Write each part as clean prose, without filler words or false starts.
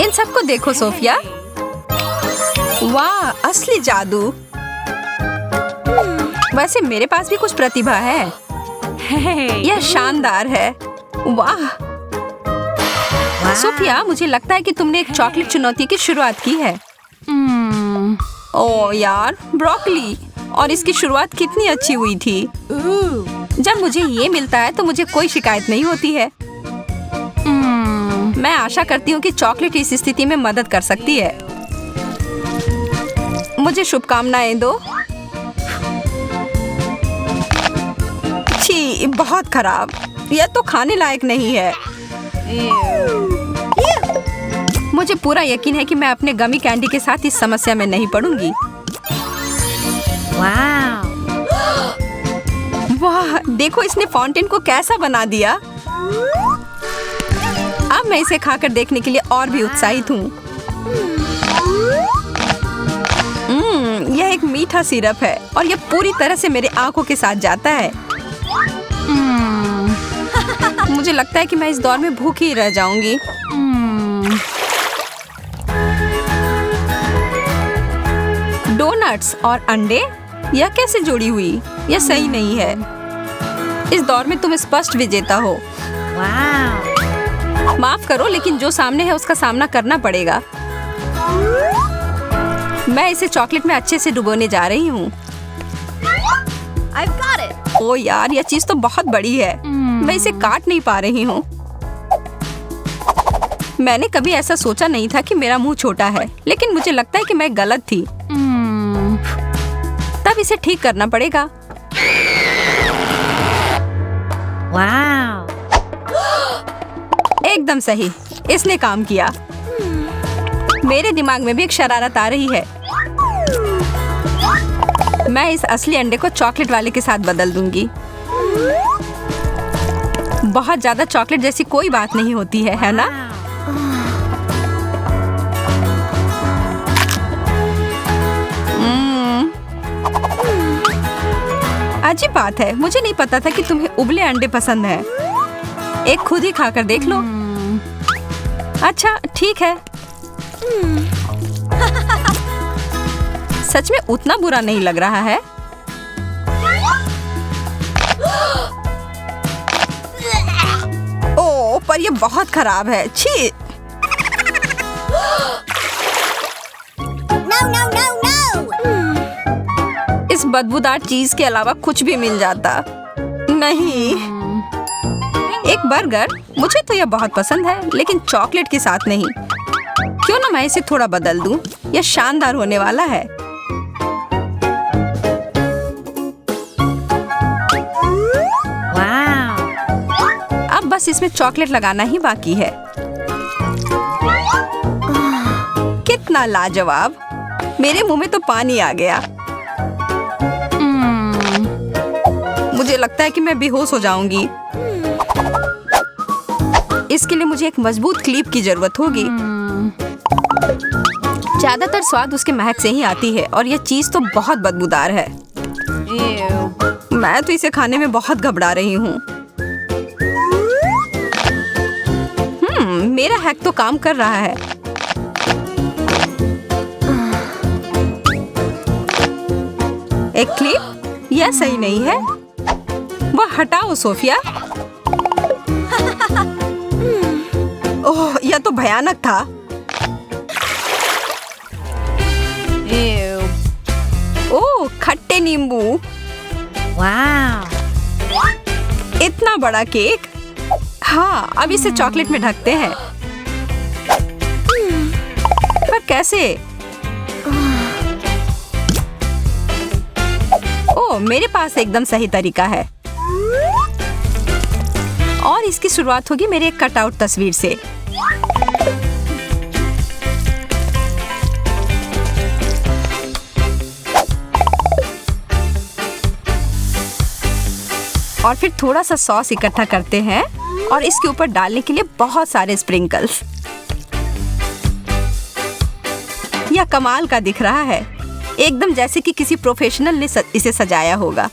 इन सबको देखो सोफिया। वाह, असली जादू। वैसे मेरे पास भी कुछ प्रतिभा है। यह शानदार है। वाह सोफिया, मुझे लगता है कि तुमने एक चॉकलेट चुनौती की शुरुआत की है। ओह यार, ब्रोकली। और इसकी शुरुआत कितनी अच्छी हुई थी। जब मुझे ये मिलता है तो मुझे कोई शिकायत नहीं होती है। मैं आशा करती हूँ कि चॉकलेट इस स्थिति में मदद कर सकती है। मुझे शुभकामनाएं दो। छी, बहुत खराब। यह तो खाने लायक नहीं है। मुझे पूरा यकीन है कि मैं अपने गमी कैंडी के साथ इस समस्या में नहीं पड़ूंगी। वाह, देखो इसने फाउंटेन को कैसा बना दिया। अब मैं इसे खाकर देखने के लिए और भी उत्साहित हूँ। यह एक मीठा सिरप है और यह पूरी तरह से मेरे आंखों के साथ जाता है। मुझे लगता है कि मैं इस दौर में भूखी ही रह जाऊंगी। डोनट्स और अंडे, यह कैसे जुड़ी हुई? यह सही नहीं है। इस दौर में तुम स्पष्ट विजेता हो। माफ करो, लेकिन जो सामने है उसका सामना करना पड़ेगा। मैं इसे चॉकलेट में अच्छे से डुबोने जा रही हूँ। ओ यार, यह चीज तो बहुत बड़ी है। मैं इसे काट नहीं पा रही हूँ। मैंने कभी ऐसा सोचा नहीं था कि मेरा मुंह छोटा है, लेकिन मुझे लगता है कि मैं गलत थी। तब इसे ठीक करना पड़ेगा। एकदम सही, इसने काम किया। मेरे दिमाग में भी एक शरारत आ रही है। मैं इस असली अंडे को चॉकलेट वाले के साथ बदल दूंगी। बहुत ज्यादा चॉकलेट जैसी कोई बात नहीं होती है ना? अजीब बात है, मुझे नहीं पता था कि तुम्हें उबले अंडे पसंद है। एक खुद ही खाकर देख लो। अच्छा ठीक है। सच में उतना बुरा नहीं लग रहा है। ओह, पर ये बहुत खराब है। छी। इस बदबूदार चीज के अलावा कुछ भी मिल जाता। नहीं, एक बर्गर। मुझे तो यह बहुत पसंद है, लेकिन चॉकलेट के साथ नहीं। क्यों ना मैं इसे थोड़ा बदल दूं? यह शानदार होने वाला है। अब बस इसमें चॉकलेट लगाना ही बाकी है। कितना लाजवाब। मेरे मुंह में तो पानी आ गया। मुझे लगता है कि मैं बेहोश हो जाऊंगी। इसके लिए मुझे एक मजबूत क्लिप की जरूरत होगी। ज्यादातर स्वाद उसके महक से ही आती है और यह चीज तो बहुत बदबूदार है। मैं तो इसे खाने में बहुत घबरा रही हूँ। मेरा हैक तो काम कर रहा है। एक क्लिप? यह सही नहीं है। वह हटाओ सोफिया। ओह, यह तो भयानक था। ओह, खट्टे नींबू। इतना बड़ा केक। हाँ, अब इसे चॉकलेट में ढकते हैं। पर कैसे? ओह, मेरे पास एकदम सही तरीका है। और इसकी शुरुआत होगी मेरे एक कटआउट तस्वीर से। और फिर थोड़ा सा सॉस इकट्ठा करते हैं और इसके ऊपर डालने के लिए बहुत सारे स्प्रिंकल्स। यह कमाल का दिख रहा है, एकदम जैसे कि किसी प्रोफेशनल ने इसे सजाया होगा।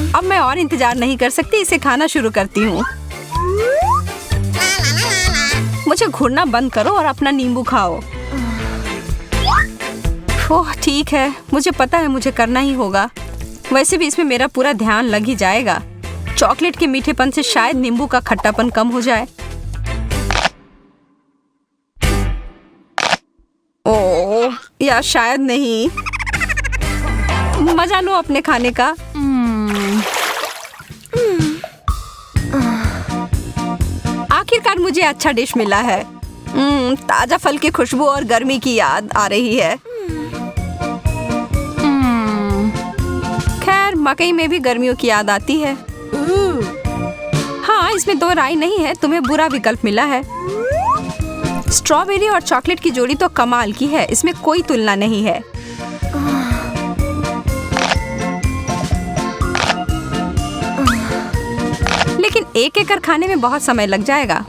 अब मैं और इंतजार नहीं कर सकती, इसे खाना शुरू करती हूँ। मुझे घूरना बंद करो और अपना नींबू खाओ। ओह ठीक है, मुझे पता है मुझे करना ही होगा। वैसे भी इसमें मेरा पूरा ध्यान लग ही जाएगा। चॉकलेट के मीठेपन से शायद नींबू का खट्टापन कम हो जाए। ओह या शायद नहीं। मजा लो अपने खाने का। आखिरकार मुझे अच्छा डिश मिला है। ताजा फल की खुशबू और गर्मी की याद आ रही है। खैर मकई में भी गर्मियों की याद आती है। हाँ इसमें दो राय नहीं है, तुम्हें बुरा विकल्प मिला है। स्ट्रॉबेरी और चॉकलेट की जोड़ी तो कमाल की है, इसमें कोई तुलना नहीं है। लेकिन एक एक कर खाने में बहुत समय लग जाएगा।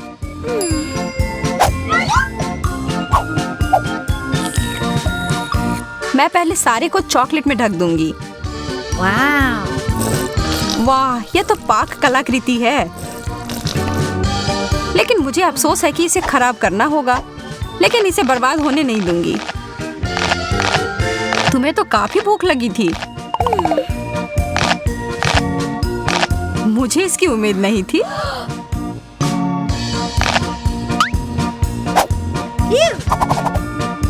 मैं पहले सारे को चॉकलेट में ढक दूंगी। वाह यह तो पाक कलाकृति है। लेकिन मुझे अफसोस है कि इसे खराब करना होगा, लेकिन इसे बर्बाद होने नहीं दूंगी। तुम्हें तो काफी भूख लगी थी। मुझे इसकी उम्मीद नहीं थी।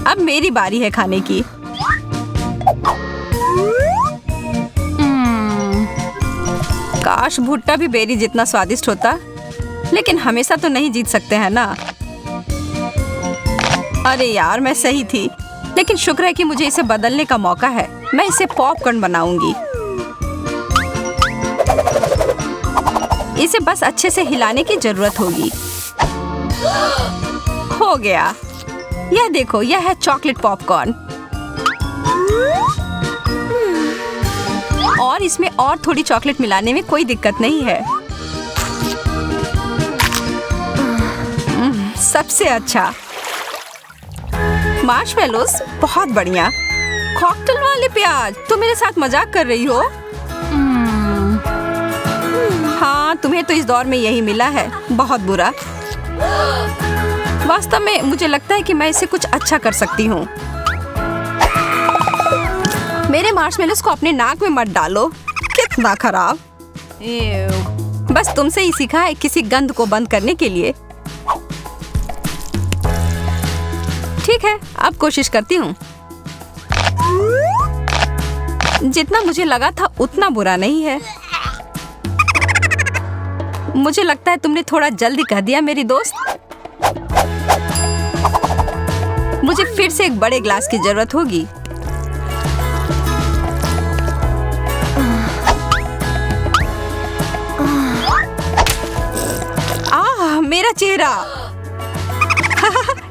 अब मेरी बारी है खाने की। काश भुट्टा भी बेरी जितना स्वादिष्ट होता, लेकिन हमेशा तो नहीं जीत सकते हैं ना। अरे यार मैं सही थी, लेकिन शुक्र है कि मुझे इसे बदलने का मौका है। मैं इसे पॉपकॉर्न बनाऊंगी। इसे बस अच्छे से हिलाने की जरूरत होगी। हो गया। यह देखो, यह है चॉकलेट पॉपकॉर्न। और इसमें और थोड़ी चॉकलेट मिलाने में कोई दिक्कत नहीं है। सबसे अच्छा। मार्शमेलोस बहुत बढ़िया। कॉकटेल वाले प्याज, तुम मेरे साथ मजाक कर रही हो? हाँ तुम्हें तो इस दौर में यही मिला है। बहुत बुरा। वास्तव में मुझे लगता है कि मैं इसे कुछ अच्छा कर सकती हूँ। मेरे मार्शमेलोस को अपने नाक में मत डालो। कितना खराब। बस तुमसे ही सीखा है किसी गंध को बंद करने के लिए। ठीक है, अब कोशिश करती हूँ। जितना मुझे लगा था उतना बुरा नहीं है। मुझे लगता है तुमने थोड़ा जल्दी कह दिया मेरी दोस्त। मुझे फिर से एक बड़े ग्लास की जरूरत होगी। मेरा चेहरा।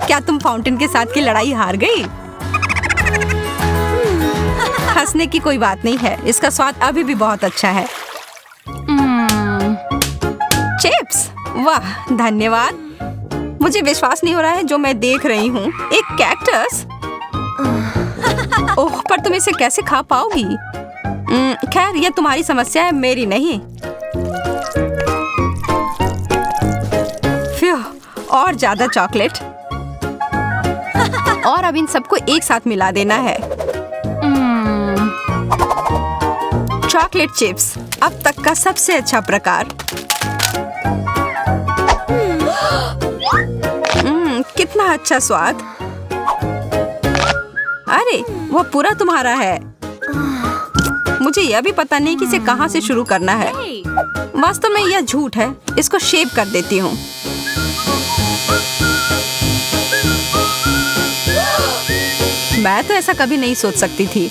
क्या तुम फाउंटेन के साथ की लड़ाई हार गई? हंसने की कोई बात नहीं है, इसका स्वाद अभी भी बहुत अच्छा है। चिप्स, वाह धन्यवाद। मुझे विश्वास नहीं हो रहा है जो मैं देख रही हूँ। एक कैक्टस। ओह, पर तुम इसे कैसे खा पाओगी? खैर यह तुम्हारी समस्या है, मेरी नहीं। और ज्यादा चॉकलेट। और अब इन सबको एक साथ मिला देना है। चॉकलेट चिप्स अब तक का सबसे अच्छा प्रकार। कितना अच्छा स्वाद। अरे वो पूरा तुम्हारा है। मुझे यह भी पता नहीं कि इसे कहाँ से शुरू करना है। वास्तव में यह झूठ है। इसको शेप कर देती हूँ। मैं तो ऐसा कभी नहीं सोच सकती थी।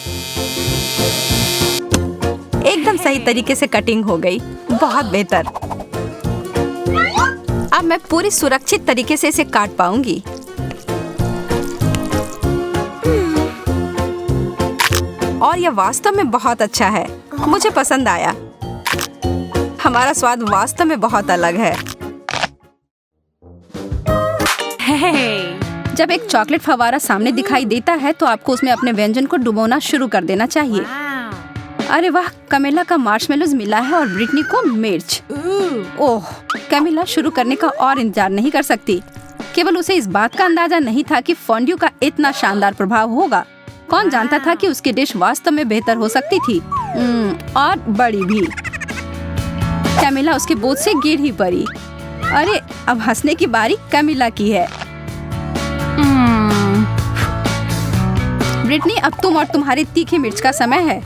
एकदम सही तरीके से कटिंग हो गई। बहुत बेहतर। अब मैं पूरी सुरक्षित तरीके से इसे काट पाऊंगी। और यह वास्तव में बहुत अच्छा है। मुझे पसंद आया। हमारा स्वाद वास्तव में बहुत अलग है। जब एक चॉकलेट फवारा सामने दिखाई देता है तो आपको उसमें अपने व्यंजन को डुबोना शुरू कर देना चाहिए। अरे वाह, कैमिला का मार्शमेलोज मिला है और ब्रिटनी को मिर्च। ओह, कैमिला शुरू करने का और इंतजार नहीं कर सकती। केवल उसे इस बात का अंदाजा नहीं था कि फॉन्ड्यू का इतना शानदार प्रभाव होगा। कौन जानता था कि उसकी डिश वास्तव में बेहतर हो सकती थी, और बड़ी भी। कैमिला उसके बोझ से गिर ही पड़ी। अरे अब हंसने की बारी कैमिला की है। ब्रिटनी, अब तुम और तुम्हारी तीखी मिर्च का समय है।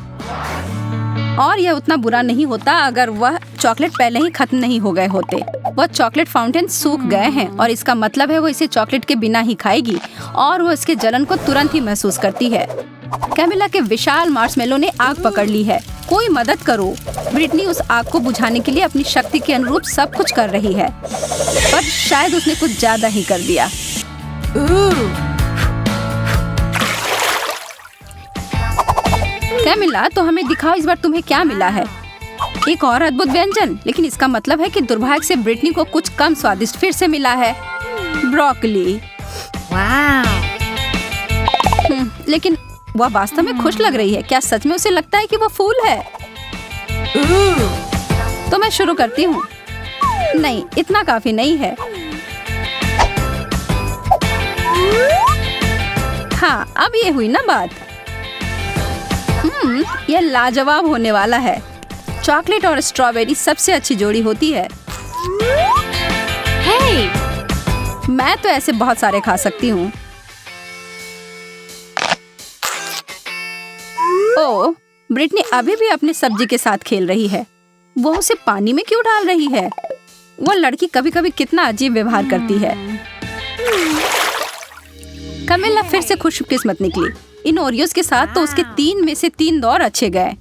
और यह उतना बुरा नहीं होता अगर वह चॉकलेट पहले ही खत्म नहीं हो गए होते। वह चॉकलेट फाउंटेन सूख गए हैं और इसका मतलब है वो इसे चॉकलेट के बिना ही खाएगी और वो इसके जलन को तुरंत ही महसूस करती है। कैमिला के विशाल मार्शमेलो ने आग पकड़ ली है। कोई मदद करो। ब्रिटनी उस आग को बुझाने के लिए अपनी शक्ति के अनुरूप सब कुछ कर रही है, पर शायद उसने कुछ ज्यादा ही कर दिया। कैमिला, तो हमें दिखाओ इस बार तुम्हें क्या मिला है। एक और अद्भुत व्यंजन, लेकिन इसका मतलब है कि दुर्भाग्य से ब्रिटनी को कुछ कम स्वादिष्ट फिर से मिला है, ब्रोकली। लेकिन वह वास्तव में खुश लग रही है। क्या सच में उसे लगता है कि वह फूल है? तो मैं शुरू करती हूँ। नहीं, इतना काफी नहीं है। हाँ, अब ये हुई ना बात। यह लाजवाब होने वाला है। चॉकलेट और स्ट्रॉबेरी सबसे अच्छी जोड़ी होती है। मैं तो ऐसे बहुत सारे खा सकती हूँ। ओह, ब्रिटनी अभी भी अपनी सब्जी के साथ खेल रही है। वो उसे पानी में क्यों डाल रही है? वो लड़की कभी कभी कितना अजीब व्यवहार करती है। कैमिला फिर से खुशकिस्मत निकली। इन ओरियोस के साथ तो उसके 3 में से 3 दौर अच्छे गए,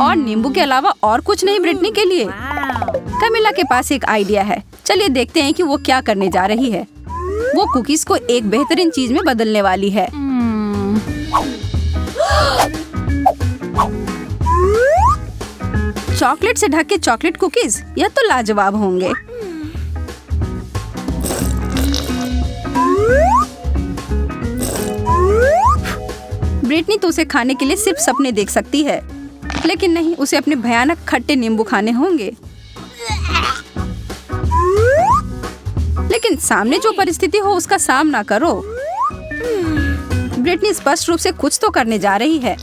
और नींबू के अलावा और कुछ नहीं ब्रिटनी के लिए। कैमिला के पास एक आइडिया है। चलिए देखते हैं कि वो क्या करने जा रही है। वो कुकीज को एक बेहतरीन चीज में बदलने वाली है। चॉकलेट से ढके चॉकलेट कुकीज, यह तो लाजवाब होंगे। ब्रिटनी तो उसे खाने के लिए सिर्फ सपने देख सकती है, लेकिन नहीं, उसे अपने भयानक खट्टे नींबू खाने होंगे। लेकिन सामने जो परिस्थिति हो उसका सामना करो। ब्रिटनी स्पष्ट रूप से कुछ तो करने जा रही है।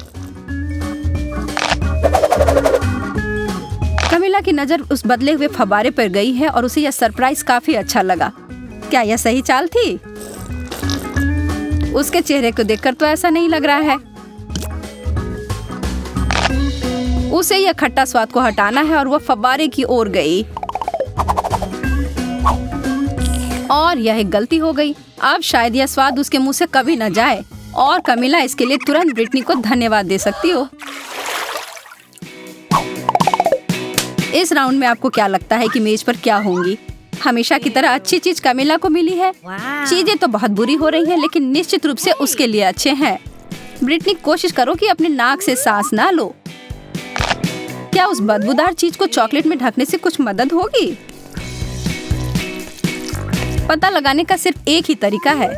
कैमिला की नजर उस बदले हुए फव्वारे पर गई है और उसे यह सरप्राइज काफी अच्छा लगा। क्या यह सही चाल थी? उसके चेहरे को देखकर तो ऐसा नहीं लग रहा है। उसे यह खट्टा स्वाद को हटाना है और वह फव्वारे की ओर गई, और यह एक गलती हो गई। अब शायद यह स्वाद उसके मुंह से कभी न जाए, और कैमिला इसके लिए तुरंत ब्रिटनी को धन्यवाद दे सकती हो। इस राउंड में आपको क्या लगता है कि मेज पर क्या होंगी? हमेशा की तरह अच्छी चीज कैमिला को मिली है। चीजें तो बहुत बुरी हो रही हैं, लेकिन निश्चित रूप से उसके लिए अच्छे हैं। ब्रिटनी, कोशिश करो कि अपने नाक से सांस ना लो। क्या उस बदबूदार चीज को चॉकलेट में ढकने से कुछ मदद होगी? पता लगाने का सिर्फ एक ही तरीका है।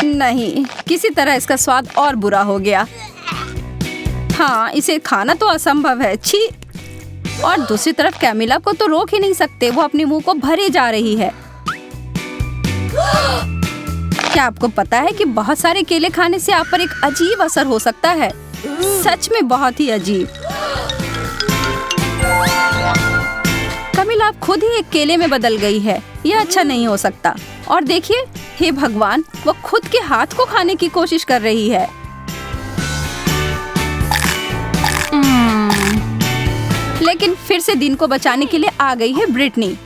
नहीं, किसी तरह इसका स्वाद और बुरा हो गया। हाँ, इसे खाना तो असंभव है। छी। और दूसरी तरफ कैमिला को तो रोक ही नहीं सकते, वो अपने मुंह को भरे जा रही है। क्या आपको पता है कि बहुत सारे केले खाने से आप पर एक अजीब असर हो सकता है? सच में बहुत ही अजीब। कैमिला अब खुद ही एक केले में बदल गई है। यह अच्छा नहीं हो सकता। और देखिए, हे भगवान, वो खुद के हाथ को खाने की कोशिश कर रही है। लेकिन फिर से दिन को बचाने के लिए आ गई है ब्रिटनी,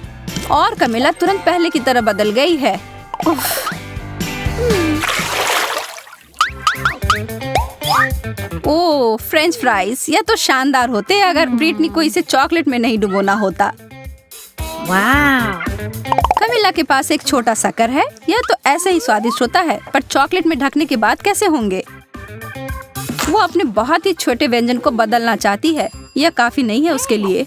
और कैमिला तुरंत पहले की तरह बदल गई है। ओह, फ्रेंच फ्राइज, यह तो शानदार होते अगर ब्रिटनी को इसे चॉकलेट में नहीं डुबोना होता। कैमिला के पास एक छोटा शक्कर है। यह तो ऐसे ही स्वादिष्ट होता है, पर चॉकलेट में ढकने के बाद कैसे होंगे? वो अपने बहुत ही छोटे व्यंजन को बदलना चाहती है। यह काफी नहीं है उसके लिए।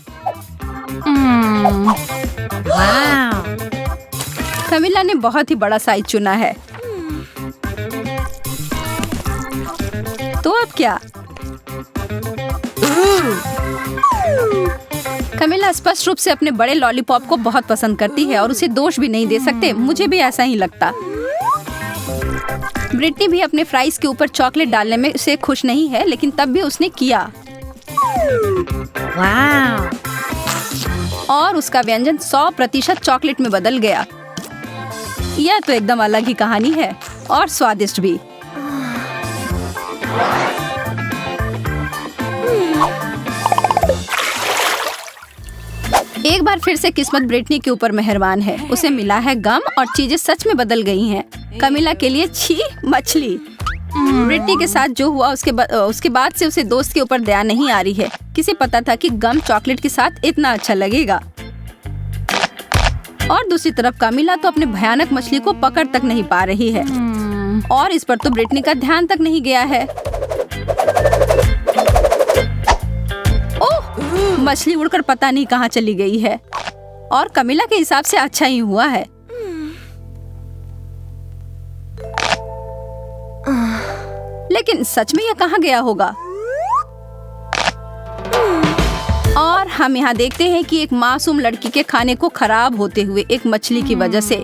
कैमिला ने बहुत ही बड़ा साइज चुना है। तो अब क्या? कमिला स्पष्ट रूप से अपने बड़े लॉलीपॉप को बहुत पसंद करती है और उसे दोष भी नहीं दे सकते। मुझे भी ऐसा ही लगता। ब्रिटनी भी अपने फ्राइज के ऊपर चॉकलेट डालने में से खुश नहीं है, लेकिन तब भी उसने किया। और उसका व्यंजन 100% चॉकलेट में बदल गया। यह तो एकदम अलग ही कहानी है और स्वादिष्ट भी। एक बार फिर से किस्मत ब्रिटनी के ऊपर मेहरबान है। उसे मिला है गम और चीजें सच में बदल गई हैं। कमिला के लिए छी मछली। ब्रिटनी के साथ जो हुआ उसके बाद से उसे दोस्त के ऊपर दया नहीं आ रही है। किसे पता था कि गम चॉकलेट के साथ इतना अच्छा लगेगा। और दूसरी तरफ कमिला तो अपने भयानक मछली को पकड़ तक नहीं पा रही है और इस पर तो ब्रिटनी का ध्यान तक नहीं गया है। ओह, मछली उड़कर पता नहीं कहाँ चली गई है और कमिला के हिसाब से अच्छा ही हुआ है। लेकिन सच में यह कहाँ गया होगा? और हम यहाँ देखते हैं कि एक मासूम लड़की के खाने को खराब होते हुए एक मछली की वजह से,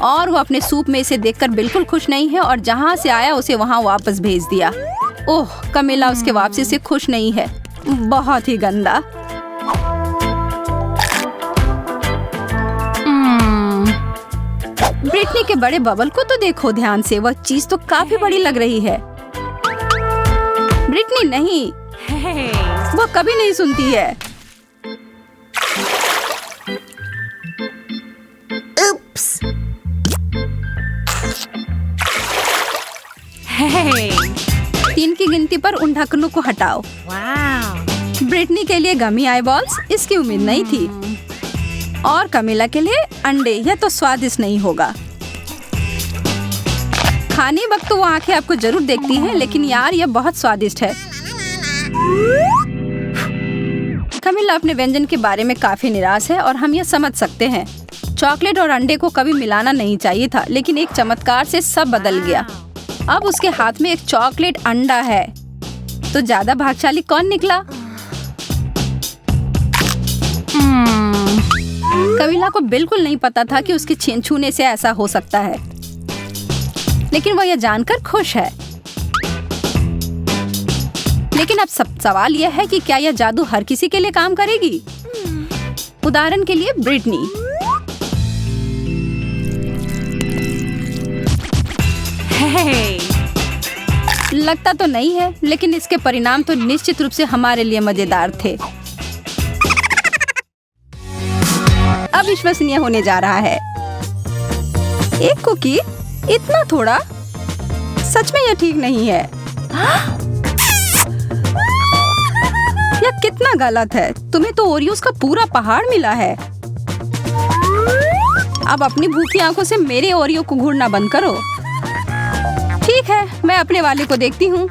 और वो अपने सूप में इसे देखकर बिल्कुल खुश नहीं है और जहाँ से आया उसे वहाँ वापस भेज दिया। ओह, कमिला उसके वापसी से खुश नहीं है। बहुत ही गंदा। ब्रिटनी के बड़े बबल को तो देखो ध्यान से, वह चीज तो काफी बड़ी लग रही है। ब्रिटनी नहीं, वह कभी नहीं सुनती है। Oops. 3 की गिनती पर उन ढक्कनों को हटाओ। ब्रिटनी के लिए गमी आईबॉल्स, इसकी उम्मीद नहीं थी। और कमिला के लिए अंडे, यह तो स्वादिष्ट नहीं होगा। खाने वक्त तो वो आंखें आपको जरूर देखती हैं, लेकिन यार यह बहुत स्वादिष्ट है। कमिला अपने व्यंजन के बारे में काफी निराश है और हम यह समझ सकते हैं। चॉकलेट और अंडे को कभी मिलाना नहीं चाहिए था, लेकिन एक चमत्कार से सब बदल गया। अब उसके हाथ में एक चॉकलेट अंडा है। तो ज्यादा भाग्यशाली कौन निकला? कमिला को बिल्कुल नहीं पता था कि उसके छूने से ऐसा हो सकता है, लेकिन वह यह जानकर खुश है। लेकिन अब सवाल यह है कि क्या यह जादू हर किसी के लिए काम करेगी? उदाहरण के लिए ब्रिटनी। लगता तो नहीं है, लेकिन इसके परिणाम तो निश्चित रूप से हमारे लिए मजेदार थे। अविश्वसनीय होने जा रहा है। एक कुकी, इतना थोड़ा? सच में यह ठीक नहीं है। यह कितना गलत है। तुम्हें तो ओरियोस का पूरा पहाड़ मिला है। अब अपनी भूखी आंखों से मेरे ओरियो को घूरना बंद करो। ठीक है, मैं अपने वाले को देखती हूँ।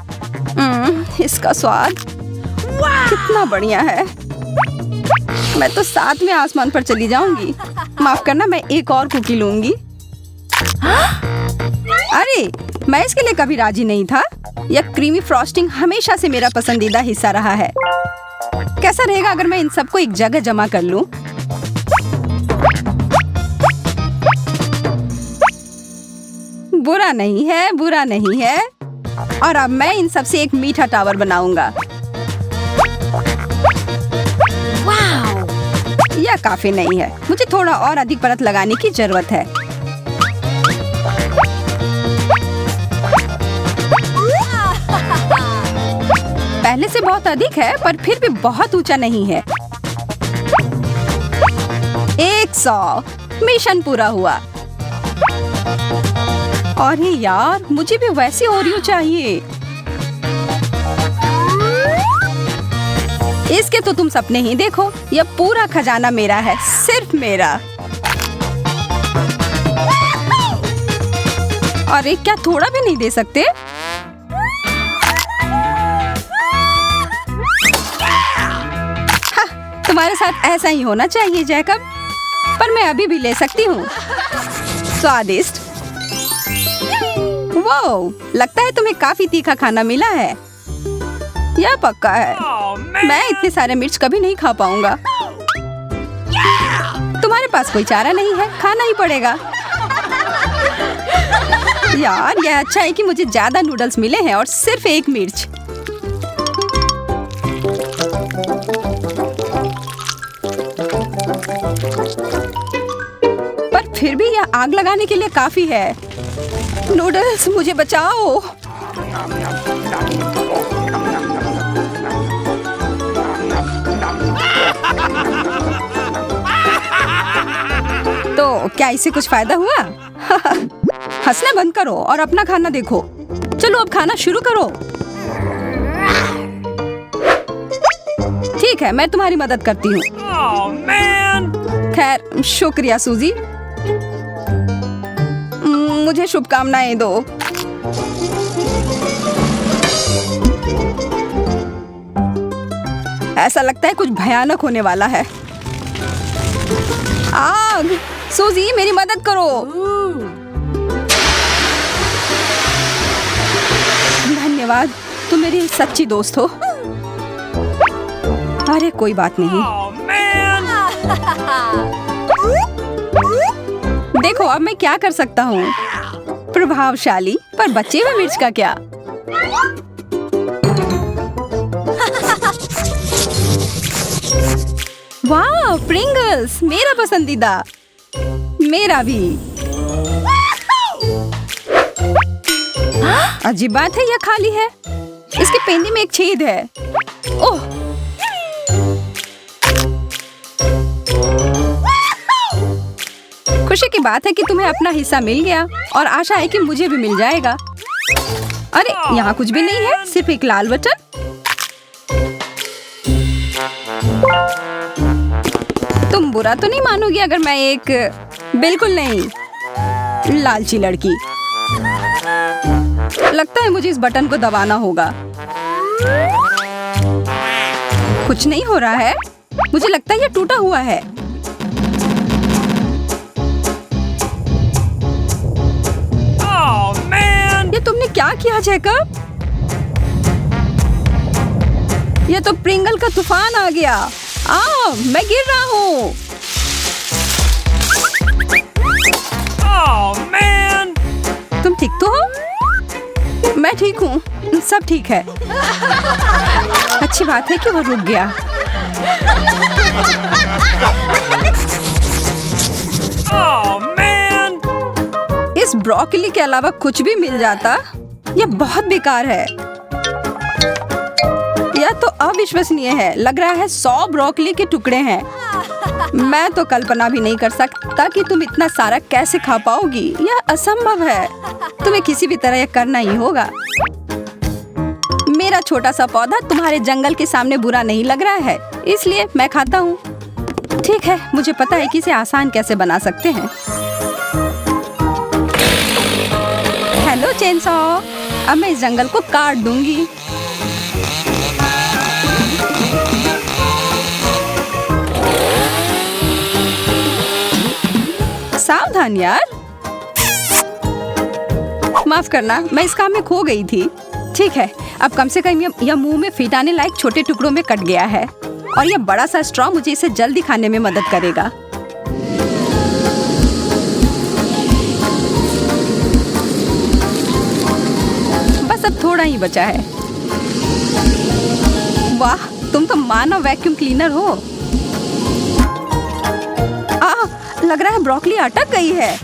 इसका स्वाद कितना बढ़िया है। मैं तो 7वें आसमान पर चली जाऊंगी। माफ करना, मैं एक और कुकी लूंगी। अरे, मैं इसके लिए कभी राजी नहीं था। यह क्रीमी फ्रॉस्टिंग हमेशा से मेरा पसंदीदा हिस्सा रहा है। कैसा रहेगा अगर मैं इन सबको एक जगह जमा कर लूं? बुरा नहीं है, बुरा नहीं है। और अब मैं इन सब से एक मीठा टावर बनाऊंगा। यह काफी नहीं है। मुझे थोड़ा और अधिक परत लगाने की जरूरत है। पहले से बहुत अधिक है, पर फिर भी बहुत ऊंचा नहीं है। 100। मिशन पूरा हुआ। और ये यार, मुझे भी वैसी ओरियो चाहिए। इसके तो तुम सपने ही देखो। यह पूरा खजाना मेरा है, सिर्फ मेरा। अरे, क्या थोड़ा भी नहीं दे सकते? तुम्हारे साथ ऐसा ही होना चाहिए जैकब, पर मैं अभी भी ले सकती हूँ। स्वादिष्ट। वाओ, लगता है तुम्हें काफी तीखा खाना मिला है। यह पक्का है। मैं इतने सारे मिर्च कभी नहीं खा पाऊंगा। तुम्हारे पास कोई चारा नहीं है, खाना ही पड़ेगा। यार यह अच्छा है कि मुझे ज्यादा नूडल्स मिले हैं और सिर्फ 1 मिर्च। पर फिर भी यह आग लगाने के लिए काफी है। नूडल्स मुझे बचाओ। तो क्या इससे कुछ फायदा हुआ? हंसना बंद करो और अपना खाना देखो। चलो अब खाना शुरू करो। ठीक है, मैं तुम्हारी मदद करती हूँ। खैर शुक्रिया सूजी। मुझे शुभकामनाएं दो। ऐसा लगता है कुछ भयानक होने वाला है। आग! सूजी मेरी मदद करो। धन्यवाद, तुम मेरी सच्ची दोस्त हो। अरे कोई बात नहीं। देखो अब मैं क्या कर सकता हूँ। प्रभावशाली, पर बचे हुए मिर्च का क्या? वाह प्रिंगल्स, मेरा पसंदीदा। मेरा भी। अजीब बात है, यह खाली है। इसके पेंदी में एक छेद है। ओह, खुशी की बात है कि तुम्हें अपना हिस्सा मिल गया और आशा है कि मुझे भी मिल जाएगा। अरे यहाँ कुछ भी नहीं है, सिर्फ एक लाल बटन। तुम बुरा तो नहीं मानोगी अगर मैं एक बिल्कुल नहीं लालची लड़की। लगता है मुझे इस बटन को दबाना होगा। कुछ नहीं हो रहा है। मुझे लगता है ये टूटा हुआ है। ये तुमने क्या किया जैकब? ये तो प्रिंगल का तूफान आ गया। मैं गिर रहा हूँ। तुम ठीक तो हो? मैं ठीक हूँ, सब ठीक है। अच्छी बात है कि वो रुक गया। इस ब्रोकली के अलावा कुछ भी मिल जाता, यह बहुत बेकार है। यह तो अविश्वसनीय है। लग रहा है 100 ब्रोकली के टुकड़े हैं। मैं तो कल्पना भी नहीं कर सकता कि तुम इतना सारा कैसे खा पाओगी। यह असंभव है। तुम्हें किसी भी तरह यह करना ही होगा। मेरा छोटा सा पौधा तुम्हारे जंगल के सामने बुरा नहीं लग रहा है, इसलिए मैं खाता हूँ। ठीक है, मुझे पता है कि इसे आसान कैसे बना सकते हैं। हेलो चेनसॉ, अब मैं इस जंगल को काट दूंगी। सावधान यार। माफ करना, मैं इस काम में खो गई थी। ठीक है, अब कम से कम यह मुंह में फिट आने लायक छोटे टुकड़ों में कट गया है और यह बड़ा सा स्ट्रॉ मुझे इसे जल्दी खाने में मदद करेगा। बस अब थोड़ा ही बचा है। वाह, तुम तो मानव वैक्यूम क्लीनर हो। लग रहा है ब्रोकली अटक गई है।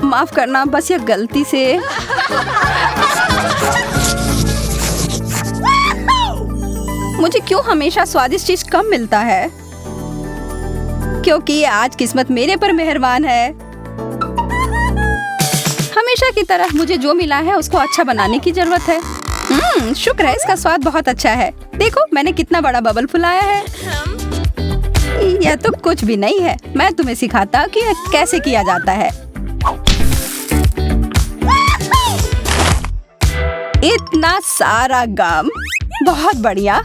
माफ करना, बस यह गलती से। मुझे क्यों हमेशा स्वादिष्ट चीज कम मिलता है? क्योंकि आज किस्मत मेरे पर मेहरबान है। हमेशा की तरह मुझे जो मिला है उसको अच्छा बनाने की जरूरत है। शुक्र है, इसका स्वाद बहुत अच्छा है। देखो मैंने कितना बड़ा बबल फुलाया है। यह तो कुछ भी नहीं है। मैं तुम्हें सिखाता कि यह कैसे किया जाता है। इतना सारा गम, बहुत बढ़िया।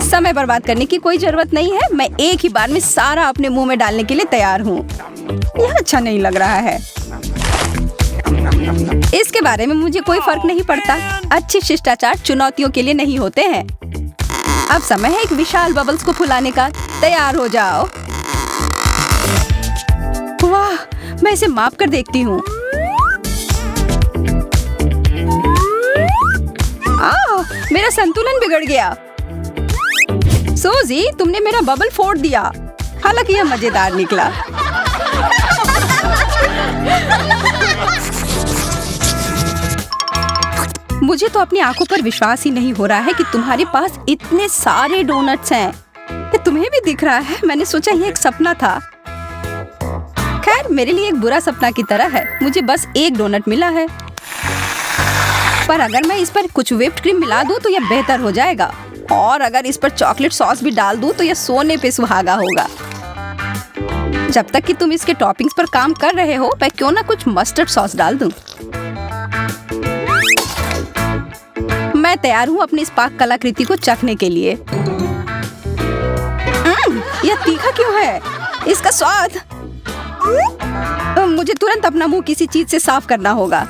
समय बर्बाद करने की कोई जरूरत नहीं है। मैं एक ही बार में सारा अपने मुंह में डालने के लिए तैयार हूँ। यह अच्छा नहीं लग रहा है। इसके बारे में मुझे कोई फर्क नहीं पड़ता। अच्छी शिष्टाचार चुनौतियों के लिए नहीं होते हैं। अब समय है एक विशाल बबल्स को फुलाने का। तैयार हो जाओ। वाह, मैं इसे माप कर देखती हूँ। मेरा संतुलन बिगड़ गया। सूजी, तुमने मेरा बबल फोड़ दिया। हालांकि यह मजेदार निकला। मुझे तो अपनी आंखों पर विश्वास ही नहीं हो रहा है कि तुम्हारे पास इतने सारे डोनट्स हैं। ये तुम्हें भी दिख रहा है? मैंने सोचा ये एक सपना था। खैर, मेरे लिए एक बुरा सपना की तरह है। मुझे बस एक डोनट मिला है, पर अगर मैं इस पर कुछ व्हिप्ड क्रीम मिला दूं तो यह बेहतर हो जाएगा। और अगर इस पर चॉकलेट सॉस भी डाल दूं तो यह सोने पे सुहागा होगा। जब तक कि तुम इसके टॉपिंग्स पर काम कर रहे हो, मैं क्यों ना कुछ मस्टर्ड सॉस डाल दूं। मैं तैयार हूँ अपनी इस पाक कलाकृति को चखने के लिए। यह तीखा क्यों है? इसका स्वाद। मुझे तुरंत अपना मुंह किसी चीज से साफ करना होगा।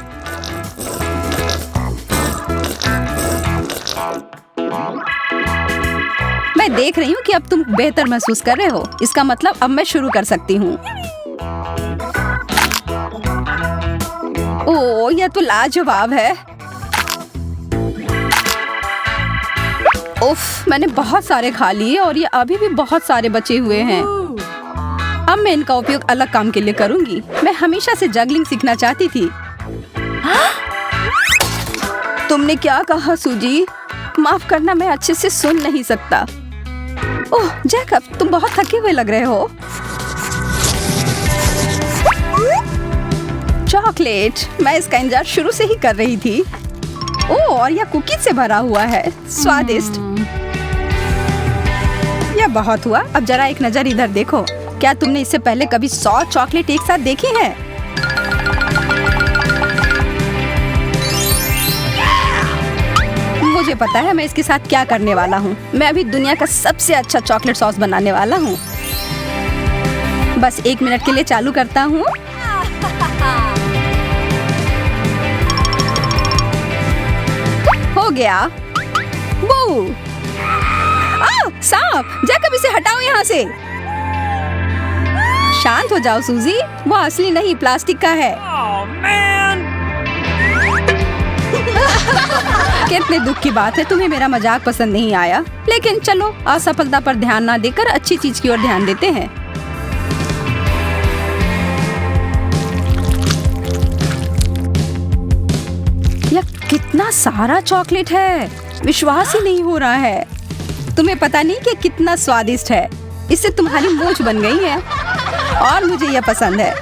मैं देख रही हूँ कि अब तुम बेहतर महसूस कर रहे हो। इसका मतलब अब मैं शुरू कर सकती हूँ। ओह, यह तो लाजवाब है। उफ, मैंने बहुत सारे खा लिए और ये अभी भी बहुत सारे बचे हुए हैं। अब मैं इनका उपयोग अलग काम के लिए करूंगी। मैं हमेशा से जगलिंग सीखना चाहती थी। तुमने क्या कहा सूजी? माफ करना, मैं अच्छे से सुन नहीं सकता। ओह जैकब, तुम बहुत थके हुए लग रहे हो। चॉकलेट, मैं इसका इंतजार शुरू से ही कर रही थी। ओह, और यह कुकीज से भरा हुआ है। स्वादिष्ट। यह बहुत हुआ। अब जरा एक नजर इधर देखो। क्या तुमने इससे पहले कभी 100 चॉकलेट एक साथ देखी हैं? मुझे पता है मैं इसके साथ क्या करने वाला हूँ। मैं अभी दुनिया का सबसे अच्छा चॉकलेट सॉस बनाने वाला हूँ। बस 1 मिनट के लिए चालू करता हूँ। हो गया। वो सांप! जैकब, इसे हटाओ यहाँ से। शांत हो जाओ सूजी, वो असली नहीं प्लास्टिक का है। कितने दुख की बात है, तुम्हें मेरा मजाक पसंद नहीं आया। लेकिन चलो, असफलता पर ध्यान ना देकर अच्छी चीज की ओर ध्यान देते हैं। यह कितना सारा चॉकलेट है, विश्वास ही नहीं हो रहा है। तुम्हें पता नहीं कि कितना स्वादिष्ट है। इससे तुम्हारी मूंछ बन गई है और मुझे यह पसंद है।